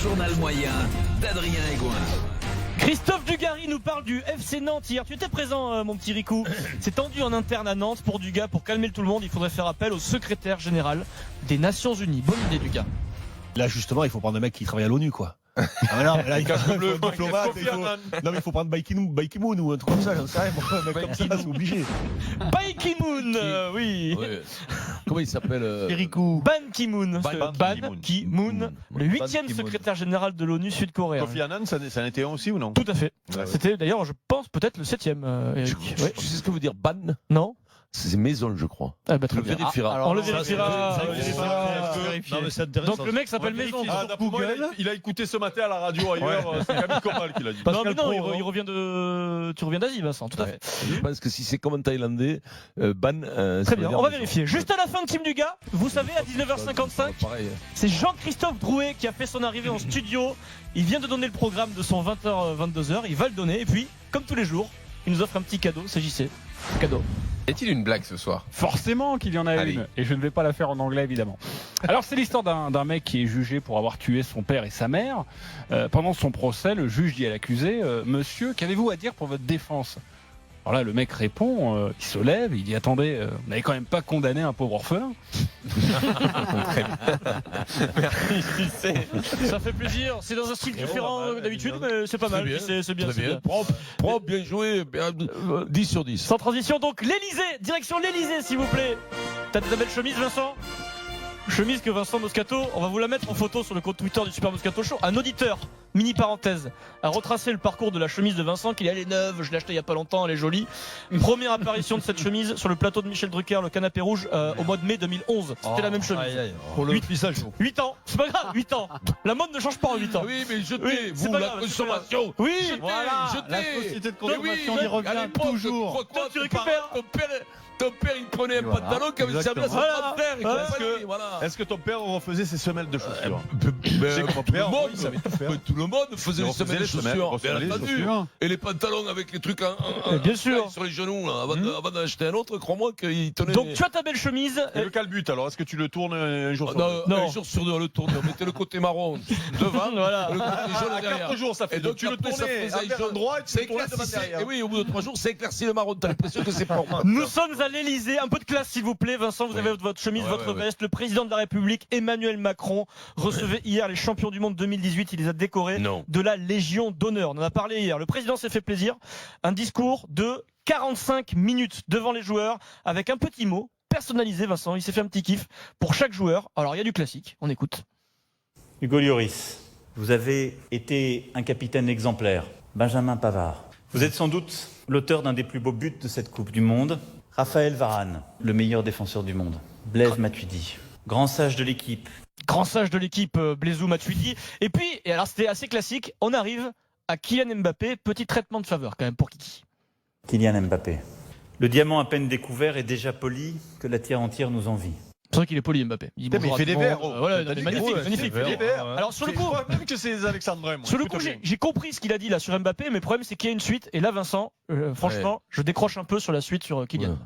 journal moyen d'Adrien Egoin. Christophe Dugarry nous parle du FC Nantes hier. Tu étais présent, mon petit Ricou. C'est tendu en interne à Nantes pour Dugas. Pour calmer tout le monde, il faudrait faire appel au secrétaire général des Nations Unies. Bonne idée, Dugas. Là, justement, il faut prendre un mec qui travaille à l'ONU, quoi. Ah, là, il faut un diplomate. Non, mais il faut prendre Ban Ki-moon ou un truc comme ça. J'en sais rien. Un mec comme ça, c'est obligé. Ban Ki-moon, oui. Ouais. Comment il s'appelle Erikou. Ban Ki-moon. Ban Ki-moon, le 8e Ki-moon. secrétaire général de l'ONU sud-coréen. Kofi Annan, ça en était un aussi ou non? Tout à fait. Ouais. C'était d'ailleurs, je pense, peut-être le 7e, Eric. Ouais. Tu sais ce que veut dire ban? Non? C'est maison, je crois. Ah bah, très Le bien. vérifiera. On le vérifiera. Non, mais c'est intéressant. Donc le mec s'appelle Maison. Ah, d'après moi, il a écouté ce matin à la radio ailleurs. C'est Camille Comal qui l'a dit. Non, mais non, il revient de. Tu reviens d'Asie, Vincent, tout à fait. Je pense que si c'est comme un Thaïlandais, ban. Très bien, on va vérifier. Juste à la fin de Team Dugas, vous savez, à 19h55, Pareil. c'est Jean-Christophe Drouet qui a fait son arrivée en studio. Il vient de donner le programme de son 20h, 22h. Il va le donner. Et puis, comme tous les jours, il nous offre un petit cadeau. S'agissait. Cadeau. Est-il une blague ce soir? Forcément qu'il y en a Allez. une, et je ne vais pas la faire en anglais évidemment. Alors c'est l'histoire d'un mec qui est jugé pour avoir tué son père et sa mère. Pendant son procès, le juge dit à l'accusé Monsieur, qu'avez-vous à dire pour votre défense? Alors là, le mec répond, il se lève, il dit attendez, vous n'avez quand même pas condamné un pauvre orphelin? Ça fait plaisir. C'est dans un style différent d'habitude, mais c'est pas mal. C'est bien. Très bien. Propre, bien joué. 10 sur 10. Sans transition, donc l'Elysée, direction l'Elysée, s'il vous plaît. T'as de belle chemise, Vincent? Chemise que Vincent Moscato, on va vous la mettre en photo sur le compte Twitter du Super Moscato Show. Un auditeur, mini parenthèse, a retracé le parcours de la chemise de Vincent, qu'il est allé neuve, je l'ai acheté il y a pas longtemps, elle est jolie. Première apparition de cette chemise sur le plateau de Michel Drucker, le canapé rouge, au mois de mai 2011. C'était la même chemise. Pour le visage. 8 ans, c'est pas grave, 8 ans. La mode ne change pas en 8 ans. Oui, mais jetez, Oui, c'est vous, pas la grave, consommation. Oui, Jetez. La société de consommation, Oui, on y revient toujours. Toi, tu récupères. Ton père, il prenait un pantalon qui avait servi à son Voilà. frère. et Voilà. compagnie, voilà. Est-ce que ton père refaisait ses semelles de chaussures? C'est que mon père, oui, il savait tout faire. tout le monde faisait les On faisait semelles de les semelles, chaussures, on faisait bien les entendu. chaussures. Et les pantalons avec les trucs en Bien sûr. sur les genoux, là, avant d'en acheter un autre, crois-moi qu'il tenait. Donc tu as ta belle chemise. Et le calbut, alors, est-ce que tu le tournes un jour sur deux? Non. Un jour sur deux, le tourne. On mettait le côté marron devant, Voilà. le côté jaune À derrière. 4 jours, ça fait. Et donc tu le après, ça tournais faisait vers jaune. l'endroit et tu Ça le tournais devant éclaircissait. derrière. Et oui, au bout de 3 jours, ça éclaircit le marron. T'as l'impression que c'est propre. Nous sommes à l'Elysée. Un peu de classe, s'il vous plaît. Vincent, vous avez votre chemise, votre veste. Le président de la République, Emmanuel Macron, recevait hier les champions du monde 2018. Il les a décorés Non. de la Légion d'honneur. On en a parlé hier. Le président s'est fait plaisir. Un discours de 45 minutes devant les joueurs avec un petit mot personnalisé, Vincent. Il s'est fait un petit kiff pour chaque joueur. Alors, il y a du classique. On écoute. Hugo Lloris, vous avez été un capitaine exemplaire. Benjamin Pavard. Vous êtes sans doute l'auteur d'un des plus beaux buts de cette Coupe du Monde. Raphaël Varane, le meilleur défenseur du monde. Blaise Matuidi, grand sage de l'équipe. Grand sage de l'équipe, Blaisou Matuidi. Et puis, et alors c'était assez classique, on arrive à Kylian Mbappé. Petit traitement de faveur quand même pour Kiki. Kylian Mbappé. Le diamant à peine découvert est déjà poli que la terre entière nous envie. C'est vrai qu'il est poli, Mbappé. Mais il fait des verres. Voilà, non, mais magnifique, magnifique. Il fait des verres. Alors sur le coup, Même que c'est les Alexandrins. moi. sur le coup, Plutôt bien. j'ai compris ce qu'il a dit là sur Mbappé, mais le problème c'est qu'il y a une suite. Et là, Vincent, franchement, je décroche un peu sur la suite sur Kylian.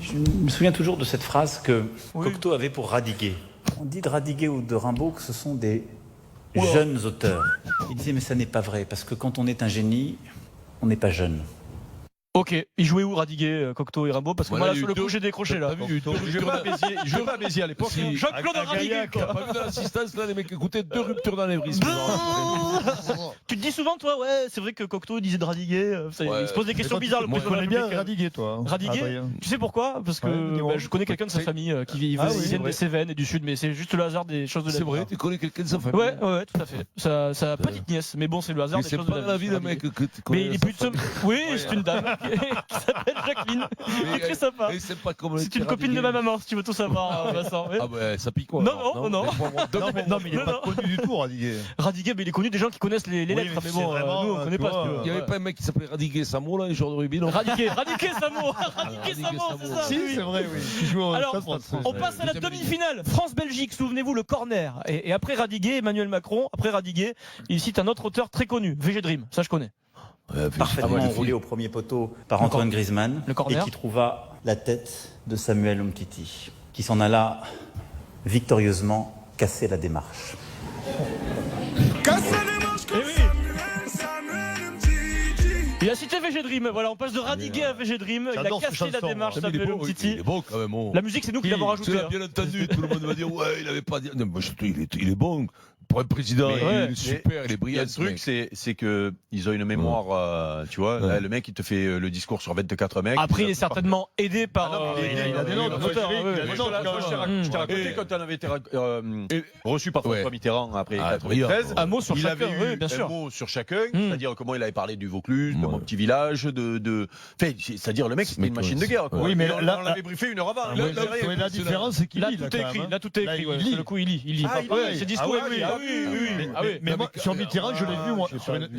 Je me souviens toujours de cette phrase que Oui. Cocteau avait pour Radiguet. On dit de Radiguet ou de Rimbaud que ce sont des Oula. jeunes auteurs. Il disait mais ça n'est pas vrai, parce que quand on est un génie, on n'est pas jeune. Ok, il jouait où Radiguet, Cocteau et Rimbaud? Parce que Voilà, moi là il y a sur eu le coup deux- j'ai décroché là. T'as vu, Il jouait pas à Béziers- il jouait pas à Béziers à l'époque. Si. Jean-Claude Radiguet quoi. Pas vu dans l'assistance, là, les mecs écoutaient 2 ruptures d'anévrisme. Tu te dis souvent toi, ouais, c'est vrai que Cocteau disait de Radiguet. Il se pose des questions bizarres le Moi, président de je la connais bien République. Radiguet, toi. Radiguet Adrien. Tu sais pourquoi? Parce que Ouais, dis-moi. je connais quelqu'un de sa famille qui vit Ah oui, viennent ouais. des Cévennes et du Sud, mais c'est juste le hasard des choses de la C'est vie. vrai, tu connais quelqu'un de sa famille. Ouais, tout à fait. Sa petite nièce, mais bon, c'est le hasard Mais des c'est choses pas de la vie d'un Radiguet. mec que tu connais. Mais il est plus de Oui, c'est une dame qui s'appelle Jacqueline, qui est très sympa. Et c'est pas comme C'est une copine de ma maman, si tu veux tout savoir, Vincent. Ah bah ça pique quoi. Non, alors, non. Non, mais il est pas Non. connu du tout, Radiguet. Radiguet, mais il est connu des gens qui connaissent les Oui, lettres, mais mais c'est bon, vraiment, nous on connaît tu pas. vois, si tu veux. Il n'y avait pas un mec qui s'appelait Radiguet Samo, là, un joueur de rugby, non? Radiguet Samo, Radiguet Samo, c'est ça. Si, oui. c'est vrai, oui. Qui joue en Alors, Stade français. on passe à la demi-finale. France-Belgique, souvenez-vous, le corner. Et après Radiguet, Emmanuel Macron, après Radiguet, il cite un autre auteur très connu, VG Dream, ça je connais. Parfaitement enroulé au premier poteau par Antoine Griezmann, Le corner. et qui trouva la tête de Samuel Umtiti, qui s'en alla victorieusement casser la démarche. Il a cité VG Dream, voilà, on passe de Radiguet à VG Dream. Il a J'adore cette cassé la chanson, démarche, moi. ça fait le Il Titi. est bon quand même. La musique, c'est nous qui l'avons rajouté. Tu l'as bien entendu, tout le monde va dire ouais, il avait pas dit. Non, moi, il est bon. Pour un président, Mais il ouais, est super, il est Il y brillant. a le truc, c'est que ils ont une mémoire, tu vois. Ouais. Là, le mec, il te fait le discours sur 24 mecs. Après, il est certainement aidé par. Ah non, il a des notes, auteurs, il a des ouais. notes. Je t'ai raconté quand on avait été reçu par François Ouais. Mitterrand après Ah, 93. Un mot sur Il chacun, avait eu oui, bien sûr. un mot sur chacun, Mm. c'est-à-dire comment il avait parlé du Vaucluse, de Ouais. mon petit village, enfin, c'est-à-dire le mec, c'était Mais une machine ouais, de guerre. Quoi. Oui, mais Et on là- l'avait briefé une heure avant. là- il faisait rien. Ouais, la différence, c'est qu'il Là, lit. tout est quand écrit. même, hein. Là, tout est Là, écrit. il Ouais. lit. Sur le coup, il lit. Ah, Ouais, il c'est lit. discours Ah, écrit. ouais, Ah oui. Ah oui. Mais moi, sur Mitterrand, je l'ai vu, moi,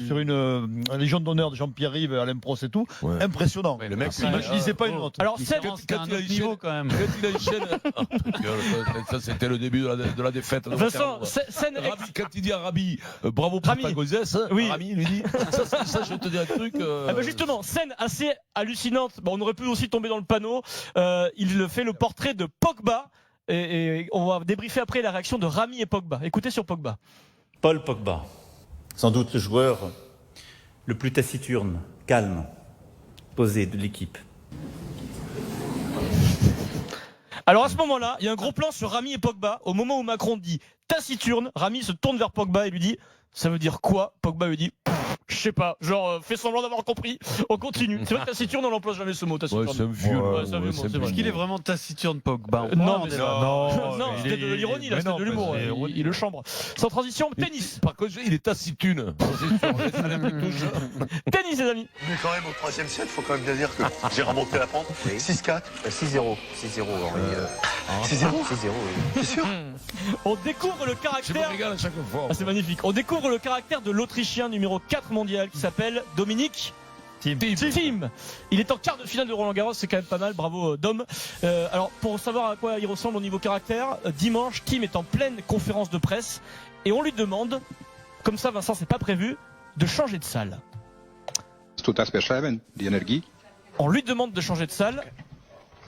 sur une Légion d'honneur de Jean-Pierre Rive, Alain Prost et tout. Ouais. Impressionnant. Mais le mec, Je lisais pas une note. Alors, Mitterrand, Seb, c'était un quand il a autre enchaîné- niveau quand même. Quand il enchaîne. Ça, c'était le début de la défaite. Vincent, scène Rabi, quand il dit à Rabi, bravo pour Rami. ta gossesse, Oui. Rami lui dit, ça, je vais te dire un truc. Ah bah justement, scène assez hallucinante. Bon, on aurait pu aussi tomber dans le panneau. Il fait le portrait de Pogba. Et on va débriefer après la réaction de Rami et Pogba. Écoutez sur Pogba. Paul Pogba, sans doute le joueur le plus taciturne, calme, posé de l'équipe. Alors à ce moment-là, il y a un gros plan sur Rami et Pogba. Au moment où Macron dit taciturne, Rami se tourne vers Pogba et lui dit ça veut dire quoi? Pogba lui dit je sais pas, genre fais semblant d'avoir compris. On continue. C'est vrai que taciturne, on n'emploie jamais ce mot taciturne. Ouais, c'est un vieux. Ouais, c'est un vieux mot, c'est vrai. Est-ce qu'il est vraiment taciturne, Pogba? Non, mais Non, c'était de l'ironie là, c'était de l'humour. Il le chambre. Sans transition, tennis. Par contre, il est taciturne. Tennis, les amis. Mais quand même, au troisième set, il faut quand même bien dire que j'ai remonté la pente. 6-4. 6-0. 6-0, Henri. 6-0. 6-0, oui. C'est sûr. On découvre le Je me caractère. régale à chaque fois. Ah, c'est magnifique. On découvre le caractère de l'Autrichien numéro 4 mondial qui s'appelle Dominique Thiem. Il est en quart de finale de Roland Garros, c'est quand même pas mal, bravo Dom. Alors pour savoir à quoi il ressemble au niveau caractère, dimanche, Thiem est en pleine conférence de presse et on lui demande, comme ça Vincent c'est pas prévu, de changer de salle. On lui demande de changer de salle,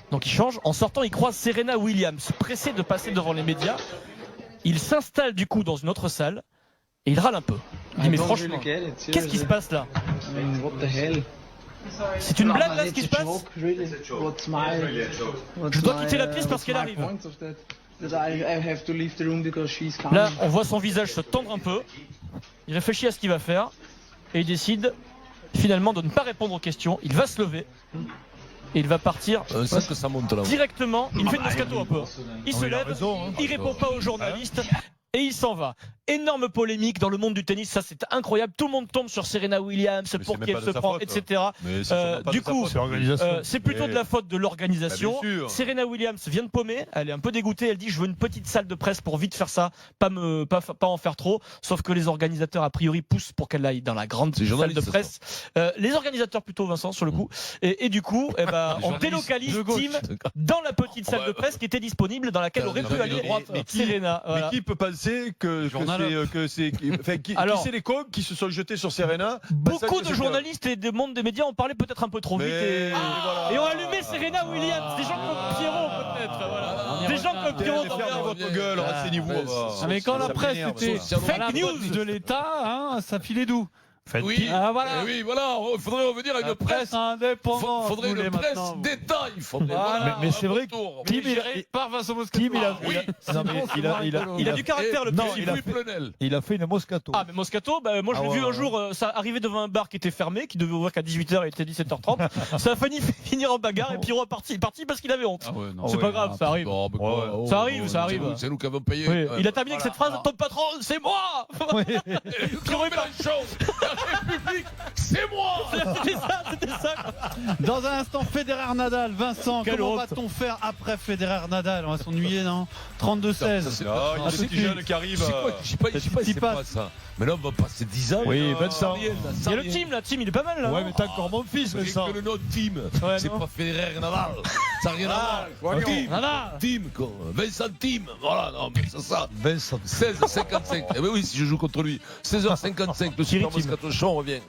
donc il change. En sortant, il croise Serena Williams, pressée de passer devant les médias. Il s'installe du coup dans une autre salle et il râle un peu. Il dit mais franchement, qu'est-ce qui se passe là? C'est une blague là ce qui se passe? Je dois quitter la pièce parce qu'elle arrive. Là, on voit son visage se tendre un peu. Il réfléchit à ce qu'il va faire et il décide finalement de ne pas répondre aux questions. Il va se lever et il va partir Ça que ça monte là. directement. Il fait une Moscato un peu. Il se lève, il répond pas aux journalistes. Et il s'en va. Énorme polémique dans le monde du tennis, ça c'est incroyable. Tout le monde tombe sur Serena Williams, Mais pour c'est qui même elle pas se de sa prend, faute. etc. Mais c'est sûrement pas Du de sa coup, faute. C'est organisation. c'est plutôt de la faute de l'organisation. Bah, bien sûr. Serena Williams vient de paumer, elle est un peu dégoûtée, elle dit je veux une petite salle de presse pour vite faire ça, pas en faire trop. Sauf que les organisateurs a priori poussent pour qu'elle aille dans la grande C'est salle de journaliste, presse. Les organisateurs plutôt Vincent sur le coup. Et du coup, on journalistes délocalise de gauche. Tim dans la petite salle de presse qui était disponible dans laquelle aurait pu de aller droite. Serena. Voilà. Mais qui peut penser que c'est qui Alors, c'est les cons qui se sont jetés sur Serena? Beaucoup de journalistes et du monde des médias ont parlé peut-être un peu trop vite et ont allumé Serena Williams. Des gens comme Pierrot peut-être. Voilà. Des gens comme Pierrot. Fermez votre gueule, renseignez-vous. Ah, mais quand la presse était Fake à la news botte de l'État, hein, ça filait d'où? Oui, Ah, voilà. eh oui, voilà, il faudrait revenir à une presse. indépendante. Faudrait une presse d'État. Il faudrait. Voilà. Mais c'est vrai que Tim, par Vincent Moscato. Tim, il a- Oui, non, mais Il a du caractère le Non, petit. il a Louis fait- Plenel. il a fait une Moscato. Ah mais Moscato, moi je l'ai Ah vu ouais, un jour, ça arrivait devant un bar qui était fermé, qui devait ouvrir qu'à 18h et il était 17h30. Ça a failli finir en bagarre et Pierrot est parti parce qu'il avait honte. Ah ouais, non. C'est pas grave, ça arrive. Bon, mais quoi, Ça arrive, ça arrive. C'est nous qui avons payé. Oui, il a Ouais. terminé avec cette phrase, top patron, c'est moi. Pierrot Mélenchon, la République, c'est moi. C'était ça. Dans un instant, Federer-Nadal. Vincent, Quelle comment honte. va-t-on faire après Federer-Nadal? On va s'ennuyer, non? 32-16. Il y a un petit jeune qui arrive. C'est quoi? Je sais pas si c'est pas ça. Mais là, on va passer 10 ans. Oui, là, Vincent. sans rien, là, Il sans y a le rien. team là, team il est pas mal là. Ouais, mais t'as encore mon fils, Rien Vincent. que le nom team, Ouais, c'est non. pas Federer Nadal. Ça n'a rien à voir. Team, Voilà. team, quoi. Vincent Team. Voilà, non, mais c'est ça. Vincent. 16h55. Eh ben oui, si je joue contre lui. 16h55, le Thierry Super Team. Moscato Show, on revient.